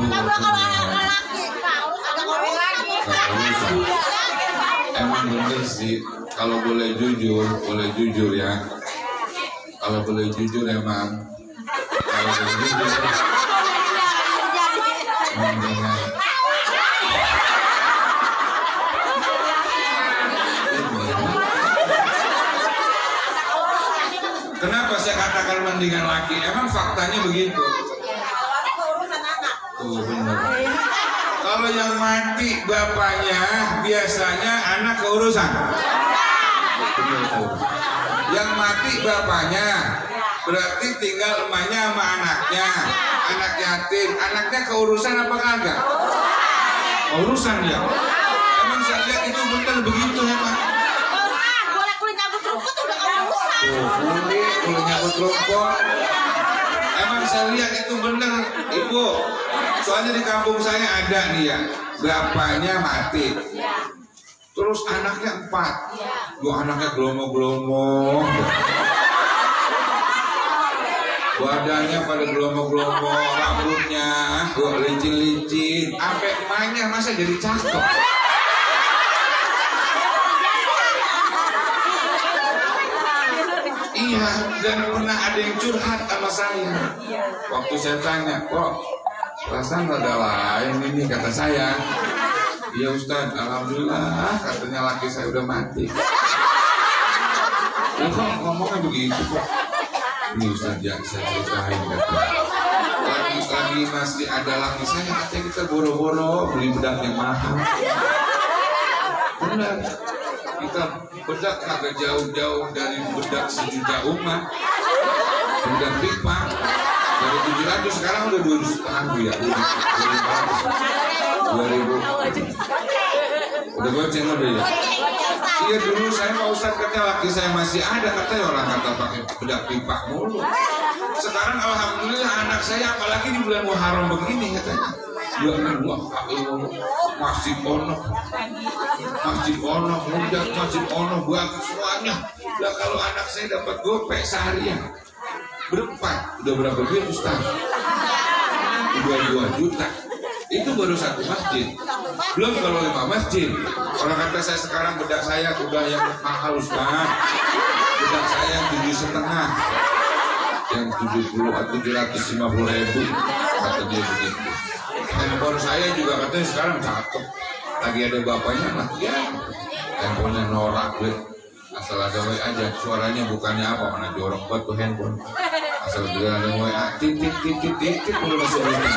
kalau anak laki, harus ada orang lagi. Emang bener sih, kalau boleh jujur ya. Kalau boleh jujur emang. Kalau boleh jujur. Kenapa saya katakan mendingan laki? Emang faktanya begitu. Oh benar. Kalau yang mati bapaknya biasanya anak keurusan. Yang mati bapaknya berarti tinggal emaknya sama anaknya. Anak yatim, anaknya keurusan apa kagak? Keurusan ya. Emang saya lihat itu benar begitu emang. Boleh nyabut rumput udah keurusan. Boleh nyabut rumput. Emang saya lihat itu benar, Ibu. Soalnya di kampung saya ada nih ya, bapaknya mati. Terus anaknya 4. Dua anaknya gelomo-gelomo. Badannya pada gelomo-gelomo, rambutnya licin-licin. Sampai emaknya masa jadi cakep. Iya, dan pernah ada yang curhat sama saya. Waktu saya tanya, kok perasaan rada lain ini, kata saya. Iya Ustaz, alhamdulillah katanya laki saya udah mati. Ya kok ngomongnya begitu kok. Ini Ustaz ya, saya ceritain kata. Lagi masih ada laki saya, katanya kita boro-boro beli bedak yang mahal. Benar. Kita bedak agak jauh-jauh dari bedak 1 juta umat. Bedak pipa dari 700 sekarang udah 2,5 ya. 2.000. Udah goceng udah ya. Iya dulu saya Pak Ustadz katanya laki saya masih ada, katanya orang kata pakai bedak pipa mulu. Sekarang alhamdulillah anak saya apalagi di bulan Muharram begini katanya. Ya Allah, masih ponok, muda, masih ponok, bagus semuanya. Lah kalau anak saya dapat gopek seharian berempat, udah berapa duit Ustaz? Udah 2 juta. Itu baru 1 masjid. Belum kalau 5 masjid. Orang kata saya sekarang bedak saya udah yang mahal Ustaz. Bedak saya yang 7,5, yang 70 atau 750.000, kata dia begitu. Handphone saya juga katanya sekarang cakep. Lagi ada bapaknya mah ya. Handphonenya norak deh. Asal ada WA aja. Suaranya bukannya apa, mana jorok buat tuh handphone. Asal juga ada WA, titik udah masuk ini.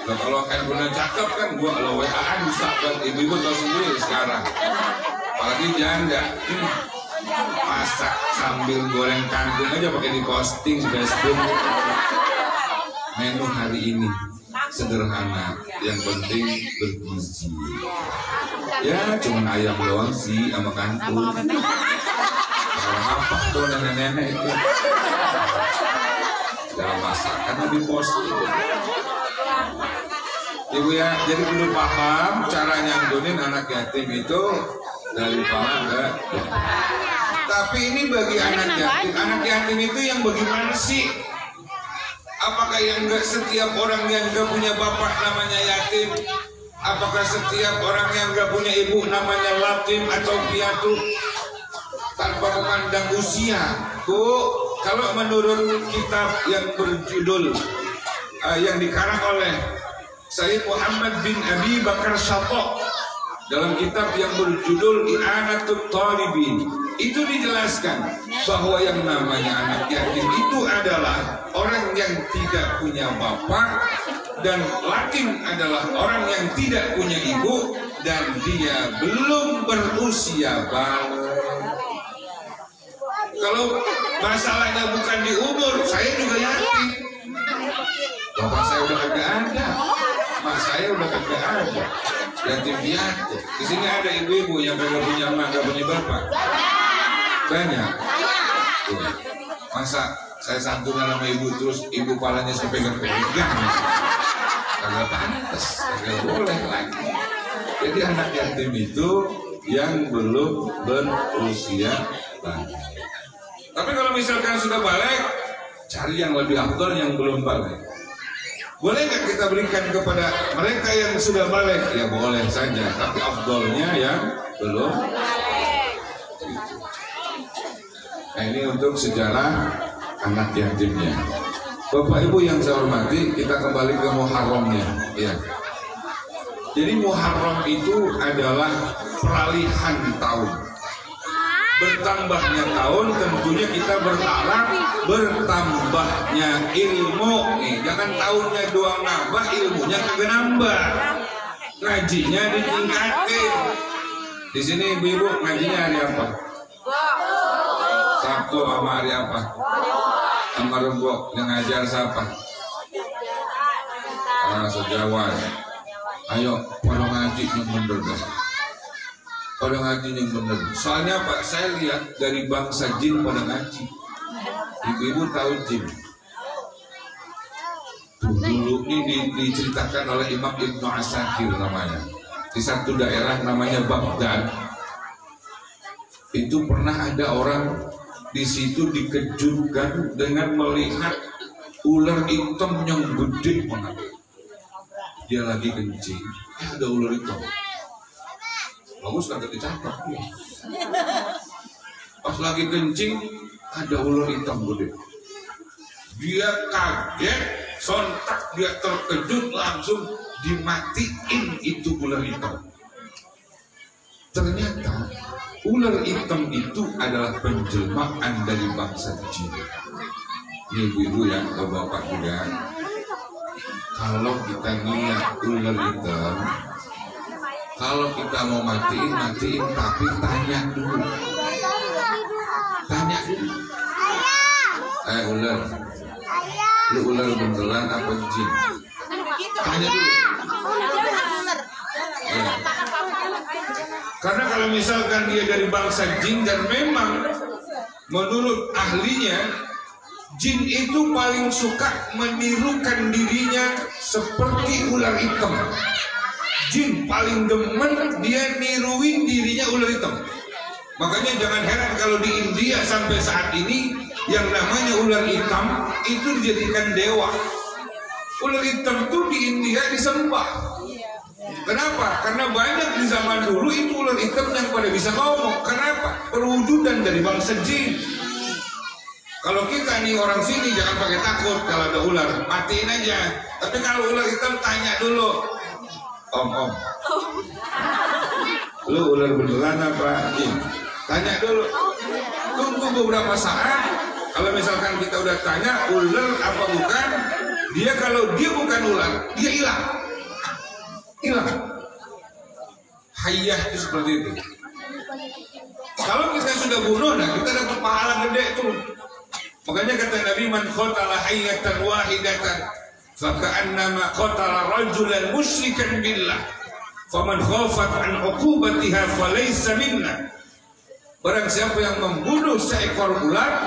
Nah, kalau handphone cakep kan gua kalau WA-an bisa kan, ibu-ibu tahu sendiri sekarang. Apalagi janda, masak sambil goreng kangkung aja pakai diposting di Facebook. Menu hari ini sederhana, yang penting bergizi. Ya cuma ayam doang sih sama kangkung. Kalau apa tuh nenek-nenek itu dalam masakan lebih posting. Ibu ya, jadi perlu paham cara nyantunin anak yatim itu dari kepala ke depan. Tapi ini bagi anak yatim itu yang bagaimana sih? Apakah yang enggak setiap orang yang enggak punya bapak namanya yatim? Apakah setiap orang yang enggak punya ibu namanya latim atau piatu? Tanpa memandang usia. Bu, kalau menurut kitab yang berjudul yang dikarang oleh Sayyid Muhammad bin Abi Bakar Syatok dalam kitab yang berjudul I'anatul Talibin, itu dijelaskan bahwa yang namanya anak yatim itu adalah orang yang tidak punya bapak, dan latim adalah orang yang tidak punya ibu dan dia belum berusia balik. Kalau masalahnya bukan di umur, saya juga yatim. Bapak saya udah kagak ada, mak saya udah kagak ada, yatim piatu. Di sini ada ibu-ibu yang kagak punya mak, kagak punya bapak. Banyak. Tuh. Masa saya santunan sama ibu terus ibu palanya saya pegang-pegang? Kagak pantas, kagak boleh lagi. Jadi anak yatim itu yang belum berusia balik. Tapi kalau misalkan sudah balik, cari yang lebih afdal yang belum balik. Boleh nggak kita berikan kepada mereka yang sudah balik? Ya boleh saja, tapi afdalnya yang belum balik. Nah, ini untuk sejarah anak yatimnya. Bapak Ibu yang saya hormati, kita kembali ke Muharramnya. Ya. Jadi Muharram itu adalah peralihan tahun. Bertambahnya tahun tentunya kita berharap bertambahnya ilmu. Nih, jangan tahunnya doang nambah, ilmunya kagak nambah. Ngajinya ditingkatin. Di sini ibu-ibu ngajinya hari apa? Sabtu sama hari apa? Sama Rebo. Yang ngajar siapa? Sejawat. Ayo, pada ngaji yang bener dah. Pada ngaji yang bener. Soalnya Pak, saya lihat dari bangsa jin pada ngaji. Ibu-ibu tahu jin. Dulu ini diceritakan oleh Imam Ibnu Asakir namanya. Di satu daerah namanya Baghdad. Itu pernah ada orang di situ dikejutkan dengan melihat ular hitam yang gede banget. Dia lagi kencing, ada ular hitam. Bagus kagak dicatat. Pas lagi kencing, ada ular hitam gede. Dia kaget, sontak dia terkejut, langsung dimatiin itu ular hitam. Ternyata ular hitam itu adalah penjelmaan dari bangsa jin. Ini ibu-ibu ya, bapak-bapak juga. Kalau kita niat ular hitam, kalau kita mau matiin, tapi tanya dulu. Tanya dulu. Ular, lu ular beneran apa jin? Tanya dulu. Ya. Karena kalau misalkan dia dari bangsa jin dan memang menurut ahlinya jin itu paling suka menirukan dirinya seperti ular hitam. Jin paling demen dia niruin dirinya ular hitam. Makanya jangan heran kalau di India sampai saat ini yang namanya ular hitam itu dijadikan dewa. Ular hitam itu di India disembah. Kenapa? Karena banyak di zaman dulu itu ular hitam yang pada bisa ngomong. Kenapa? Perwujudan dari bangsa jin. Kalau kita nih orang sini jangan pakai takut kalau ada ular, matiin aja. Tapi kalau ular hitam tanya dulu, Om, lu ular beneran apa jin? Tanya dulu. Tunggu beberapa saat. Kalau misalkan kita udah tanya ular apa bukan, dia kalau dia bukan ular, dia hilang. Hilang. Hayyah itu seperti itu. Kalau kita sudah bunuh, nah kita dapat pahala gede tuh. Makanya kata Nabi, man qatala hayyatan wahidatan faka'annama qatala rajulan musyrikan billah faman khafat an uqubatiha falaysa minna. Barang siapa yang membunuh seekor ular,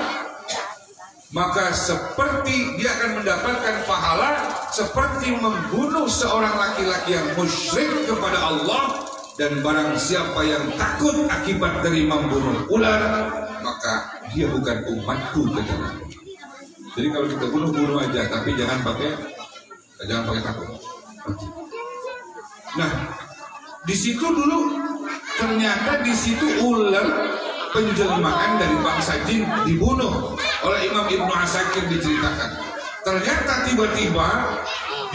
maka seperti dia akan mendapatkan pahala seperti membunuh seorang laki-laki yang musyrik kepada Allah. Dan barang siapa yang takut akibat dari membunuh ular, maka dia bukan umatku, kata Nabi. Jadi kalau kita bunuh aja, tapi jangan pakai takut. Nah, di situ dulu ternyata di situ ular penjelmaan dari bangsa jin dibunuh oleh Imam Ibnu Asakir diceritakan. Ternyata tiba-tiba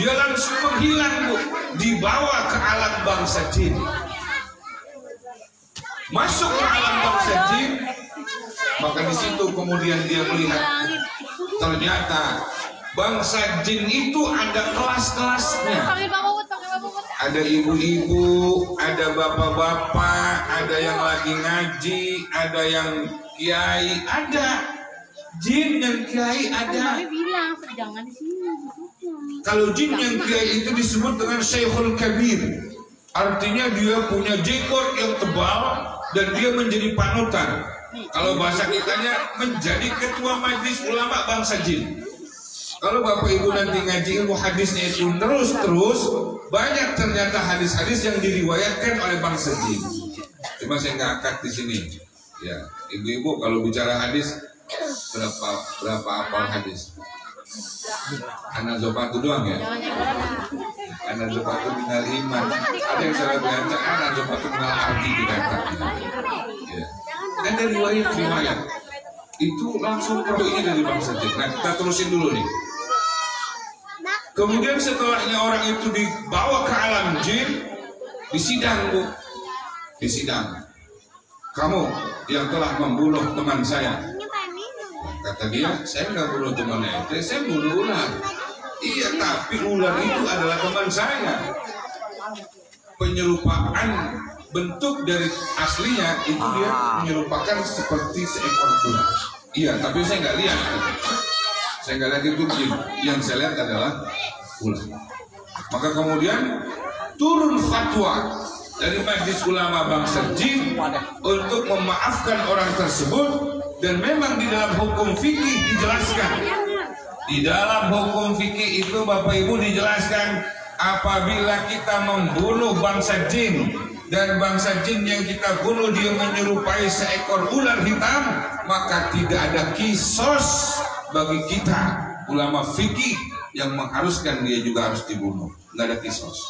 dia langsung menghilang, Bu, dibawa ke alam bangsa jin. Masuk ke alam bangsa jin, maka di situ kemudian dia melihat ternyata bangsa jin itu ada kelas-kelasnya. Ada ibu-ibu, ada bapak-bapak, ada yang lagi ngaji, ada yang kiai, ada jin yang kiai ada. Kalau jin yang kiai itu disebut dengan Syekhul Kabir. Artinya dia punya jenggot yang tebal dan dia menjadi panutan. Kalau bahasa kitanya menjadi ketua majelis ulama bangsa jin. Kalau Bapak Ibu nanti ngaji ilmu hadisnya itu terus banyak ternyata hadis-hadis yang diriwayatkan oleh bangsa jin. Cuma saya nggak angkat di sini. Ya, ibu-ibu kalau bicara hadis berapa hafal hadis? Anak zopatu doang ya. Anak zopatu minal iman. Ada yang salah baca anak zopatu minal arti dikatakan. Ya. Dan dari riwayat itu langsung ini dari bangsa jin. Nah kita terusin dulu nih. Kemudian setelahnya orang itu dibawa ke alam jin, disidang bu, disidang. Kamu yang telah membunuh teman saya. Kata dia, saya nggak bunuh teman ente, saya bunuh ular. Iya, tapi ular itu adalah teman saya. Penyerupaan bentuk dari aslinya itu dia menyerupakan seperti seekor ular. Iya, tapi saya nggak lihat. Saya nggak lihat itu jin. Yang saya lihat adalah ular. Maka kemudian turun fatwa dari Majelis Ulama Bangsa Jin untuk memaafkan orang tersebut. Dan memang di dalam hukum fikih dijelaskan, di dalam hukum fikih itu Bapak Ibu dijelaskan, apabila kita membunuh bangsa jin dan bangsa jin yang kita bunuh dia menyerupai seekor ular hitam, maka tidak ada kisos bagi kita ulama fikih yang mengharuskan dia juga harus dibunuh. Nggak ada kisos.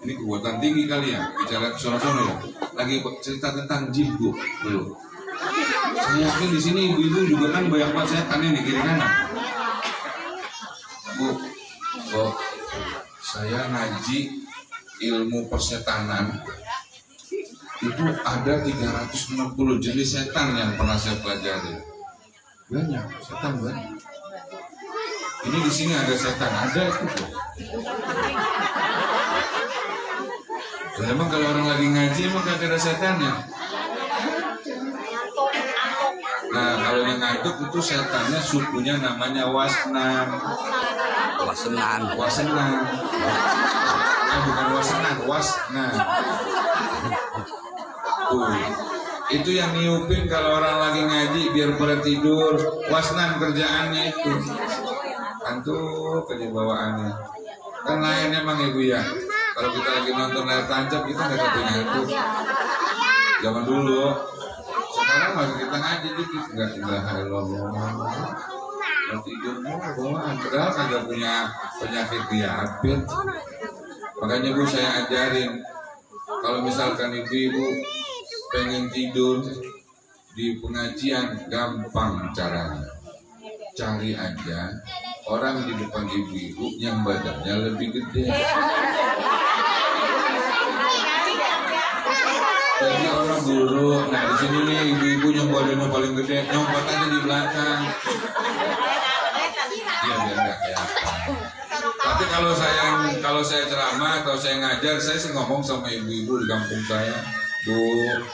Ini kekuatan tinggi kali ya, bicara sono-sono ya. Lagi cerita tentang jin bu, belum. Saya yakin di sini ibu-ibu juga kan banyak banget setan di kiri kanan. Bu, saya ngaji ilmu persetanan itu ada 360 jenis setan yang pernah saya pelajari. Banyak, setan banyak. Ini di sini ada setan, ada itu. Emang kalau orang lagi ngaji emang gak ada setannya? Nah kalau yang ngantuk itu setannya sukunya namanya wasnan. Wasenan. Bukan wasenan, wasnan. Itu yang niupin kalau orang lagi ngaji biar pada tidur. Wasnan kerjaannya itu. Antuk aja bawaannya. Kan lain emang ibu ya. Kalau kita lagi nonton layar tancap kita nggak kepengen ngantuk. Zaman dulu. Sekarang masih kita ngaji dikit, nggak ilaha illallah. Kalau tidur bawaan, padahal kagak punya penyakit diabetes. Makanya bu saya ajarin, kalau misalkan ibu-ibu pengen tidur di pengajian, gampang caranya. Cari aja orang di depan ibu-ibu yang badannya lebih gede. Jadi orang buruk, nah di sini nih ibu-ibu yang badannya paling gede, nyomot aja di belakang. Iya biar nggak kelihatan. Tapi kalau saya ceramah atau saya ngajar, saya sih ngomong sama ibu-ibu di kampung saya, Bu,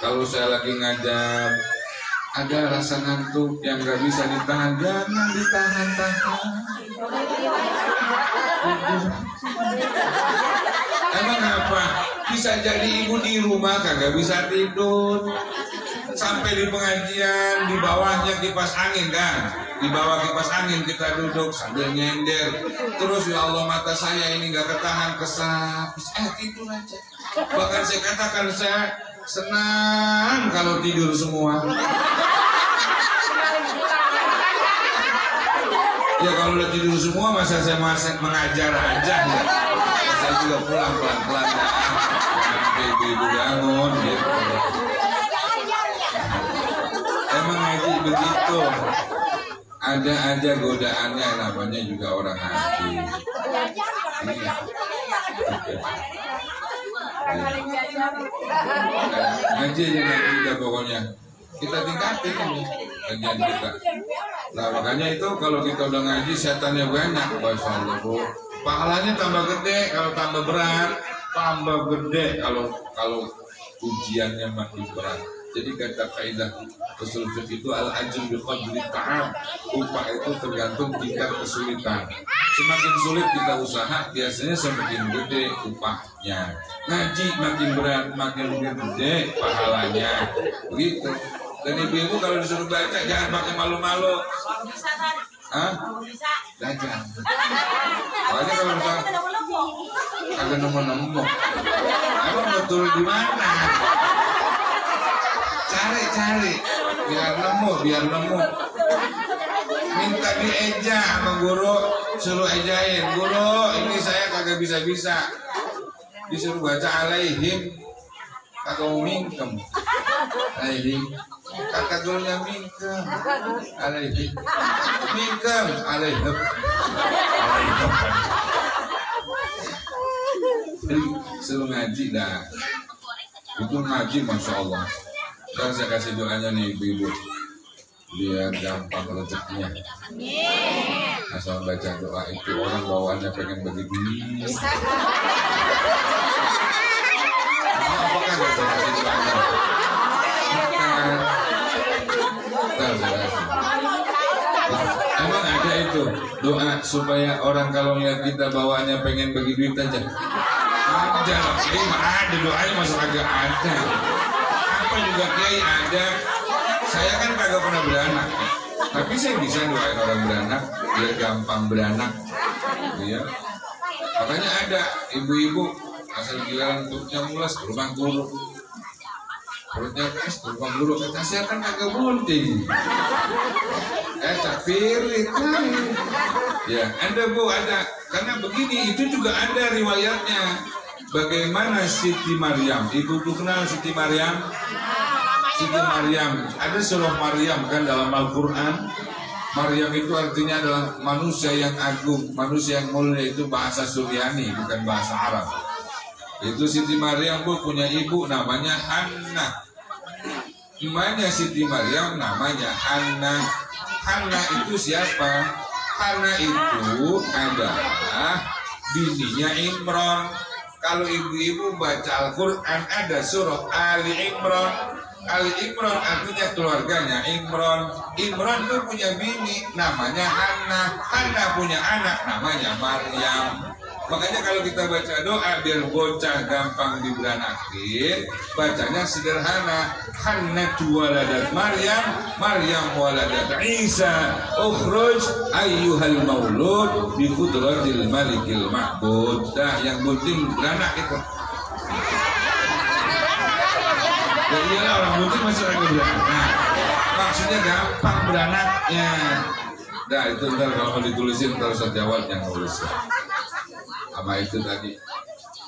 kalau saya lagi ngajar ada rasa ngantuk yang nggak bisa ditahan, jangan ditahan-tahan. Emang apa? Bisa jadi ibu di rumah kagak bisa tidur. Sampai di pengajian di bawahnya kipas angin kan. Di bawah kipas angin kita duduk sambil nyender. Terus ya Allah mata saya ini nggak ketahan kesap. Tidur aja. Bahkan saya katakan saya senang kalau tidur semua. Ya kalau udah tidur semua masa saya mengajar aja ya. Saya juga pulang pelan-pelan ya. Sampai ibu-ibu bangun gitu. Emang ngaji begitu. Ada aja godaannya namanya juga orang ngaji. Ngaji aja nanti kita pokoknya. Kita tingkatin ini kajian kita. Nah makanya itu kalau kita udah ngaji setannya banyak. Masya Allah bu. Pahalanya tambah gede kalau tambah berat, tambah gede kalau ujiannya makin berat. Jadi kata kaidah usul fiqh itu al-ajr bi qadri ta'ab. Upah itu tergantung tingkat kesulitan. Semakin sulit kita usaha, biasanya semakin gede upahnya. Ngaji makin berat, makin gede pahalanya. Begitu. Dan ibu-ibu kalau disuruh baca jangan pakai malu-malu. Belajar. Soalnya kalau misalnya agak nemu-nemu, emang betul di mana? cari biar nemu. Minta dieja sama guru, suruh ejain. Guru, ini saya kagak bisa. Disuruh baca alaihim, kagak mau mingkem. Alaihim, kata gurunya mingkem. Alaihim, mingkem. Alaihim. Jadi suruh ngaji dah. Itu ngaji, masya Allah. Sekarang saya kasih doanya nih ibu-ibu, biar gampang rezekinya. Asal baca doa itu orang bawaannya pengen begini. Apakah nggak saya kasih doanya? Emang ada itu doa supaya orang kalau lihat kita bawaannya pengen bagi duit aja? Ada, ada doanya, masa agak ada. Apa juga kiai ada. Saya kan kagak pernah beranak, tapi saya bisa doain orang beranak biar gampang beranak. Ya. Makanya ada ibu-ibu asal giliran perutnya mulas ke rumah guru, perutnya kes ke rumah guru. Kata saya kan kagak bunting. Capirit. Ya, ada bu, ada. Karena begini, itu juga ada riwayatnya. Bagaimana Siti Maryam? Ibu kenal Siti Maryam? Siti Maryam, ada surah Maryam kan dalam Al-Quran. Maryam itu artinya adalah manusia yang agung, manusia yang mulia, itu bahasa Suryani, bukan bahasa Arab. Itu Siti Maryam bu punya ibu namanya Hanna. Emaknya Siti Maryam namanya Hanna. Hanna itu siapa? Hanna itu adalah bininya Imran. Kalau ibu-ibu baca Al-Quran ada surah Ali Imran. Ali Imran artinya keluarganya Imran. Imran itu punya bini namanya Hanna. Hanna punya anak namanya Maryam. Makanya kalau kita baca doa biar bocah gampang diberanakin, bacanya sederhana. Hanna waladat Maryam, Maryam waladat Isa. Ukhruj ayyuhal maulud bi qudratil malikil ma'bud. Dah yang penting beranak itu. Ya iyalah, orang bunting masih lagi beranak. Maksudnya gampang beranaknya. Dah itu ntar kalau mau ditulisin ntar Ustaz Jawad yang nulis. Sama itu tadi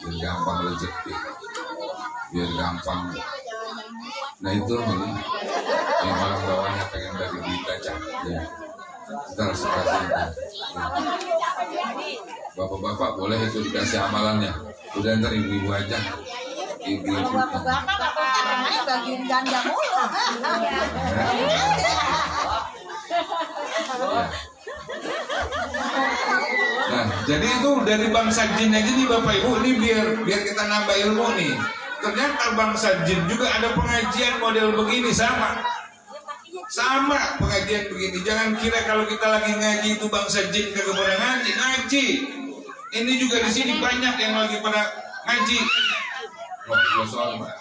biar gampang rezeki, biar gampang. Nah itu nih yang orang bawahnya pengen bagi duit aja. Ya. Ntar sekali. Ya. Bapak-bapak boleh itu dikasih amalannya. Udah ntar ibu-ibu aja. Ibu-ibu. Bapak-bapaknya bagiin ganda mulu. Nah, jadi itu dari bangsa jin aja nih Bapak Ibu, ini biar kita nambah ilmu nih. Ternyata bangsa jin juga ada pengajian model begini, sama pengajian begini. Jangan kira kalau kita lagi ngaji itu bangsa jin kagak pada ngaji. Ini juga di sini banyak yang lagi pada ngaji.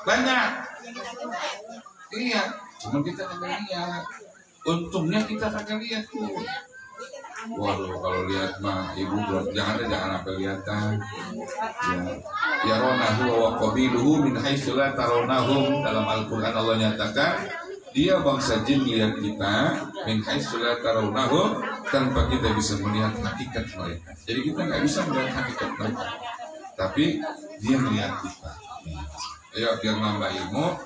Banyak. Iya, cuma kita kagak lihat. Untungnya kita kagak lihat tuh. Waduh, kalau lihat mah ibu jangan sampai lihatan. Ya ronahu wa qabiluhu min haitsu la tarawnahum. Dalam Al-Qur'an Allah nyatakan dia bangsa jin lihat kita min haitsu la tarawnahum, tanpa kita bisa melihat hakikat mereka. Jadi kita nggak bisa melihat hakikat mereka, tapi dia melihat kita. Ayo biar nambah ilmu.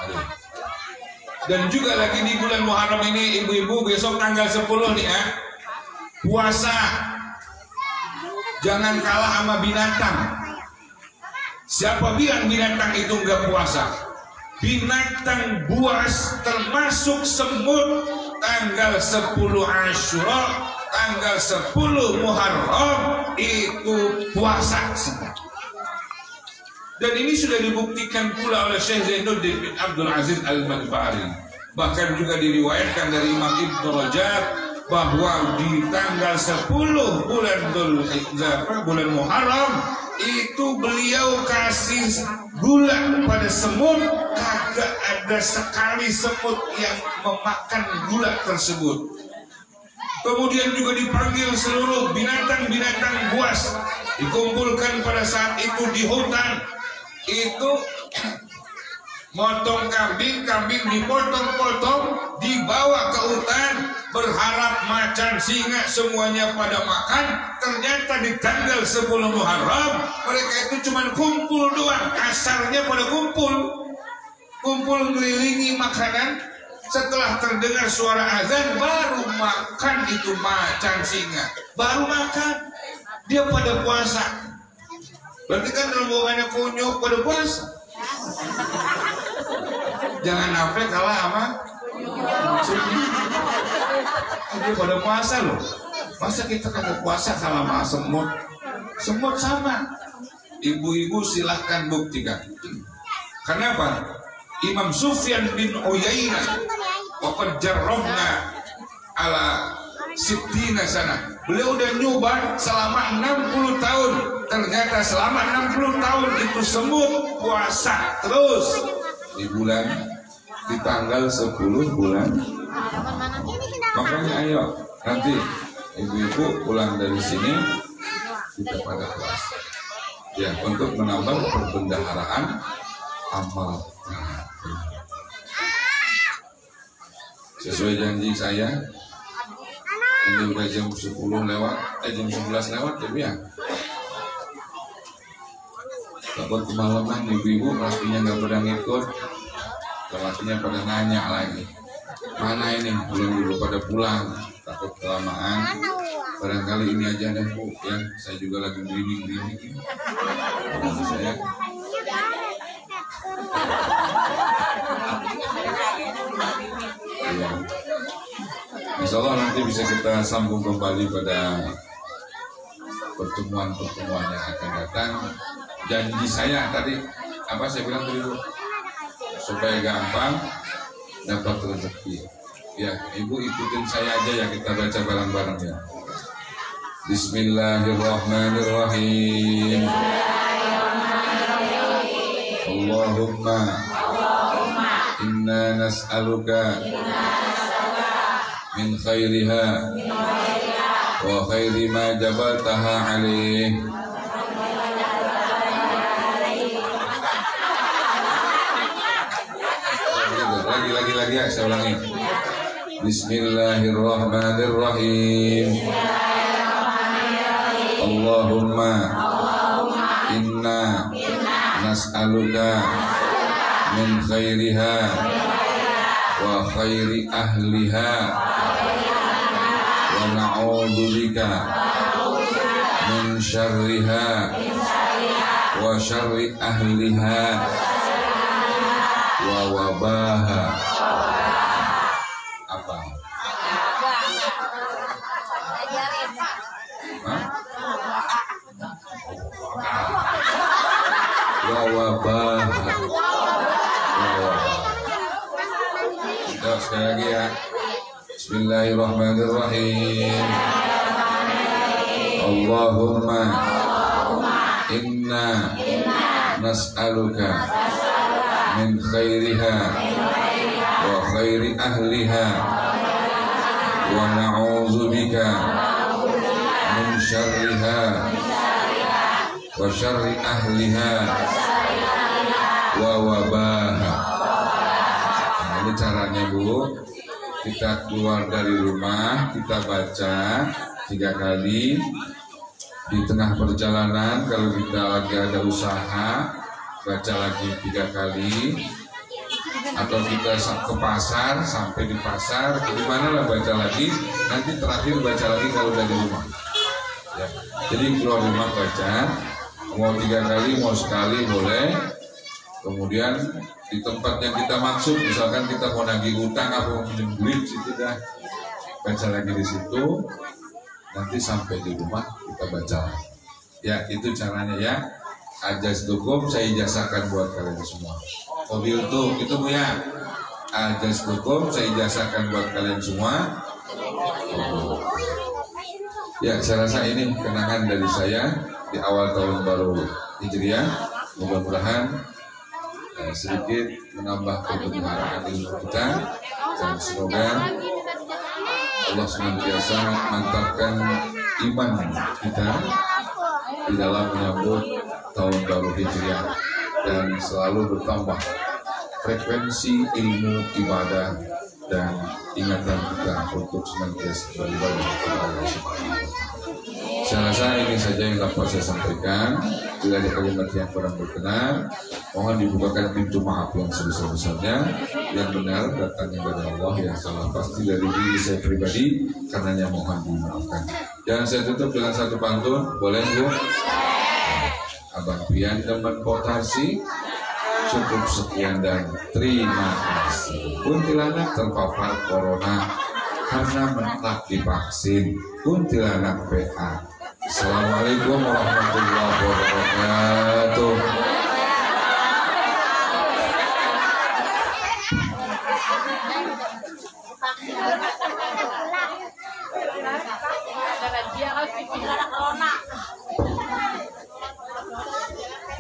Aduh. Dan juga lagi di bulan Muharram ini ibu-ibu, besok tanggal 10 nih ya, puasa. Jangan kalah sama binatang. Siapa bilang binatang itu enggak puasa? Binatang buas termasuk semut. Tanggal 10 Asyura, tanggal 10 Muharram itu puasa semua. Dan ini sudah dibuktikan pula oleh Syekh Zainuddin bin Abdul Aziz Al-Manfari. Bahkan juga diriwayatkan dari Imam Ibn Rajab bahwa di tanggal 10 bulan Muharram itu beliau kasih gula pada semut. Kagak ada sekali semut yang memakan gula tersebut. Kemudian juga dipanggil seluruh binatang-binatang buas, dikumpulkan pada saat itu di hutan. Itu motong kambing dipotong-potong, dibawa ke hutan, berharap macan singa semuanya pada makan. Ternyata di tanggal 10 Muharram mereka itu cuma kumpul doang, kasarnya pada kumpul ngelilingi makanan. Setelah terdengar suara azan baru makan itu macan singa, baru makan. Dia pada puasa. Berarti kan rombongannya kunyuk pada puasa. Jangan sampai kalah sama dia pada puasa loh. Masa kita kagak puasa kalah sama semut? Semut sama. Ibu-ibu silahkan buktikan. Kenapa? Imam Sufyan bin Uyainah waqad jarrabna ala sittina sana. Beliau udah nyoba selama 60 tahun. Ternyata selama 60 tahun itu semut puasa terus di tanggal 10 bulan. Makanya ayo nanti ibu-ibu pulang dari sini kita pada puasa. Ya, untuk menambah perbendaharaan amal. Sesuai janji saya, ini udah jam 10 lewat, jam 11 lewat ya. Takut kemalaman ibu-ibu lakinya nggak pada ngikut, lakinya pada nanya lagi, mana ini belum dulu pada pulang, takut kelamaan. Barangkali ini aja deh Bu, ya saya juga lagi gini. Saya ya. Insya Allah nanti bisa kita sambung kembali pada pertemuan yang akan datang. Janji saya tadi, apa saya bilang tadi Bu? Supaya gampang dapat rezeki. Ya, Ibu ikutin saya aja ya, kita baca bareng-bareng ya. Bismillahirrahmanirrahim. Allahumma inna nas'aluka min khairiha wa khairi ma jabaltaha alaih. Lagi ya, saya ulangi. Bismillahirrahmanirrahim. Allahumma inna nas'aluka min khairiha wa khairi ahliha wa na'udzubika min syarriha wa syarri ahliha wa wabaha. Apa? Wa wabaha. Sekali lagi ya. Bismillahirrahmanirrahim. Allahumma inna nas'aluka min khairiha wa khairi ahliha wa na'udzubika min syarriha wa syarri ahliha wa wabaha. Nah, ini caranya Bu. Kita keluar dari rumah, kita baca 3 kali. Di tengah perjalanan kalau kita lagi ada usaha, baca lagi 3 kali. Atau kita ke pasar, sampai di pasar, di mana lah baca lagi. Nanti terakhir baca lagi kalau udah di rumah. Ya. Jadi keluar rumah baca, mau 3 kali, mau sekali boleh. Kemudian di tempat yang kita maksud, misalkan kita mau nagih utang atau mau pinjam duit, situ dah baca lagi di situ. Nanti sampai di rumah kita baca. Ya, itu caranya ya. Ajas dukum saya ijazahkan buat kalian semua. Mobil tuh itu Bu ya. Ajas dukum saya ijazahkan buat kalian semua. Ya, saya rasa ini kenangan dari saya di awal tahun baru Hijriah. Mudah-mudahan sedikit menambah kebenaran ilmu kita, dan semoga Allah senantiasa mantapkan iman kita di dalam menyambut tahun baru Hijriah dan selalu bertambah frekuensi ilmu ibadah dan ingatan kita untuk senantiasa beribadah kepada Allah Subhanahu wa Ta'ala. Saya rasa ini saja yang dapat saya sampaikan. Bila ada kalimat yang kurang berkenan, mohon dibukakan pintu maaf yang sebesar-besarnya. Yang benar datangnya dari Allah, yang salah pasti dari diri saya pribadi, karenanya mohon dimaafkan. Dan saya tutup dengan satu pantun, boleh Bu? Abang Pian teman potasi. Cukup sekian dan terima kasih. Kuntilanak terpapar corona karena menolak divaksin. Kuntilanak PA. Assalamualaikum warahmatullahi wabarakatuh.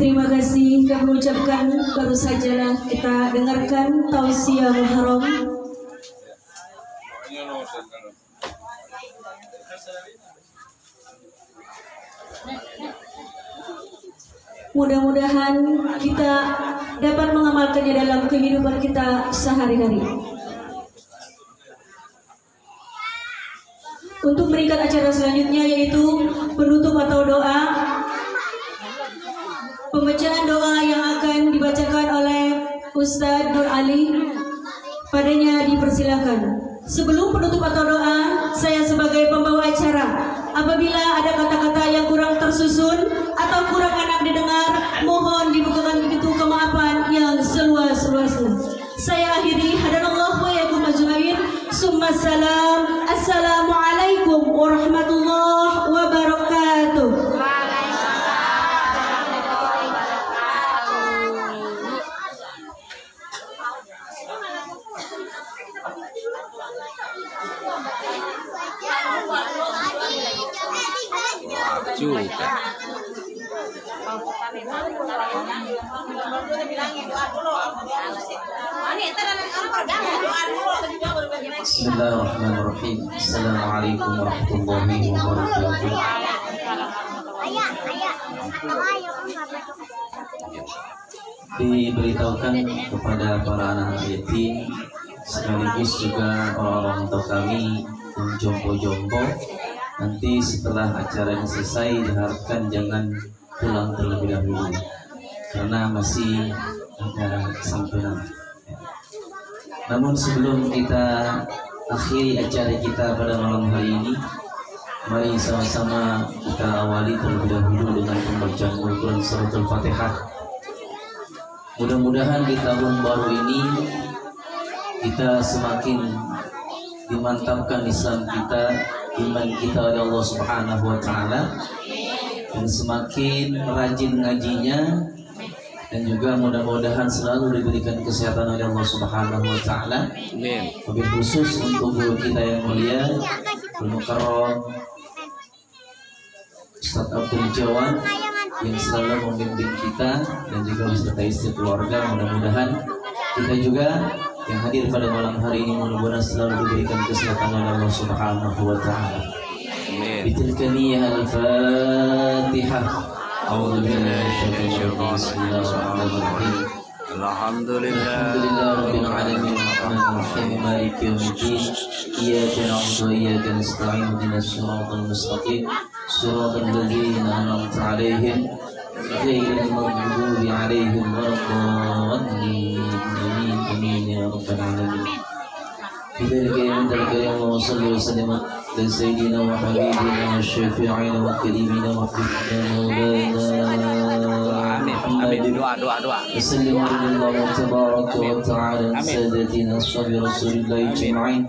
Terima kasih kami ucapkan. Baru saja kita dengarkan tausiah Muharram. Mudah-mudahan kita dapat mengamalkannya dalam kehidupan kita sehari-hari. Untuk meningkat acara selanjutnya yaitu penutup atau doa. Pembacaan doa yang akan dibacakan oleh Ustadz Nur Ali. Padanya dipersilakan. Sebelum penutup atau doa, saya sebagai pembawa acara, apabila ada kata-kata yang kurang tersusun atau kurang enak didengar, mohon dibukakan pintu kemaafan yang seluas-luasnya. Saya akhiri, hadanallahu wa iyyakum ajmain. Summa salam. Assalamualaikum warahmatullahi wabarakatuh. Juga. Bismillahirrahmanirrahim. Assalamualaikum warahmatullahi wabarakatuh. Diberitahukan kepada para anak yatim sekaligus juga orang-orang tua kami dan jompo-jompo, nanti setelah acara ini selesai diharapkan jangan pulang terlebih dahulu karena masih ada santunan. Namun sebelum kita akhiri acara kita pada malam hari ini, mari sama-sama kita awali terlebih dahulu dengan pembacaan Al-Quran Surat Al-Fatihah. Mudah-mudahan di tahun baru ini kita semakin dimantapkan Islam kita, iman kita oleh Allah Subhanahu wa Ta'ala, dan semakin rajin ngajinya, dan juga mudah-mudahan selalu diberikan kesehatan oleh Allah Subhanahu wa Ta'ala. Lebih khusus untuk guru kita yang mulia Al-Mukarram Ustaz Abdul Jawan yang selalu membimbing kita, dan juga beserta istri keluarga. Mudah-mudahan kita juga yang hadir pada malam hari ini mudah-mudahan selalu diberikan kesehatan oleh Allah Subhanahu wa Ta'ala. Bitilkaniyah al-Fatihah. A'udzu billahi minasyaitonir rajim. Bismillahirrahmanirrahim. Alhamdulillahirabbil alamin arrahmanir rahim maliki yaumiddin. Iyyaka na'budu wa iyyaka nasta'in ihdinas siratal mustaqim siratal ladzina an'amta 'alaihim ghairil maghdubi 'alaihim waladdallin. Amin ya rabbal alamin. Bidzalika ya Allahumma shalli wa sallim ala sayyidina wa habibina wa syafi'ina wa karimina wa Amin. Doa. وسلم على الله تبارك وتعالى سادتنا أصحاب رسول الله أجمعين.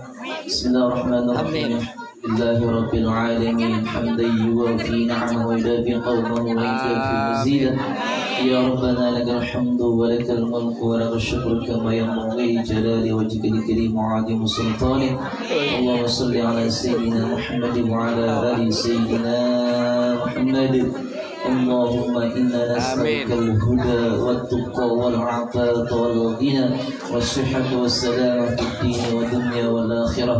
بسم الله الرحمن الرحيم. لله رب العالمين حمدا يوافي نعمه ويدافي قومه ويكافي مزيدا. يا ربنا لك الحمد ولك الملك ولك الشكر كما ينبغي لجلال وجهك الكريم وعظيم سلطانك. اللهم صل على سيدنا محمد وعلى آل سيدنا محمد اللهم إنا نسألك الهدى والتقى والعفاف والغنى والصحة والسلامة في الدين والدنيا والآخرة.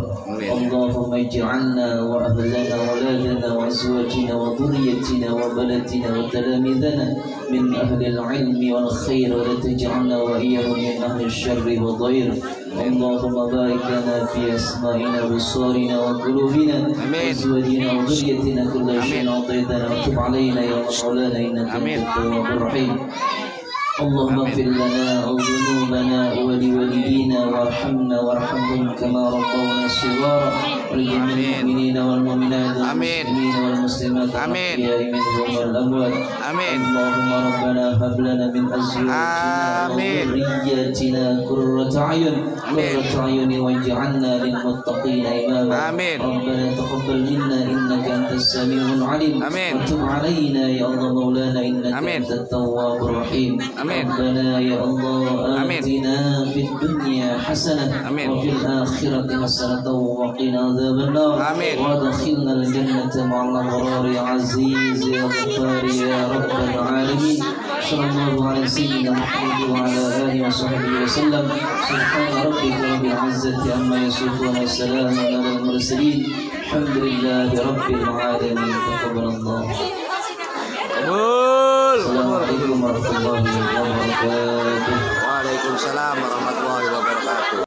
اللهم اجعلنا وأهلنا وأولادنا وأزواجنا وذريتنا وبلدنا وتلاميذنا من أهل العلم والخير، ولا تجعلنا وإياهم من أهل الشر والضير. اللهم بارك لنا في أسمائنا وأبصارنا وقلوبنا وأزواجنا وذريتنا كل شيء أعطيتنا، وتب علينا يا مولانا إنك أنت التواب الرحيم. اللهم اغفر لنا ذنوبنا ولوالدينا وارحمنا وارحمهم كما ربونا صغارا، ولجميع المؤمنين والمؤمنات والمسلمين والمسلمات الأحياء منهم والأموات. اللهم ربنا هب لنا من أزواجنا وذرياتنا قرة أعين واجعلنا للمتقين إماما. ربنا تقبل منا إنك أنت السميع العليم، وتب علينا يا الله مولانا إنك أنت التواب الرحيم. ربنا يا الله آتنا في الدنيا حسنة وفي الآخرة حسنة وقنا عذاب النار، وادخلنا الجنة مع الأبرار يا عزيز يا غفار يا رب العالمين. صلى الله على سيدنا محمد وعلى آله وصحبه وسلم. سبحان ربك رب العزة عما يصفون وسلام على المرسلين، الحمد لله رب العالمين. تقبل الله. Assalamualaikum warahmatullahi wabarakatuh. Waalaikumsalam warahmatullahi wabarakatuh.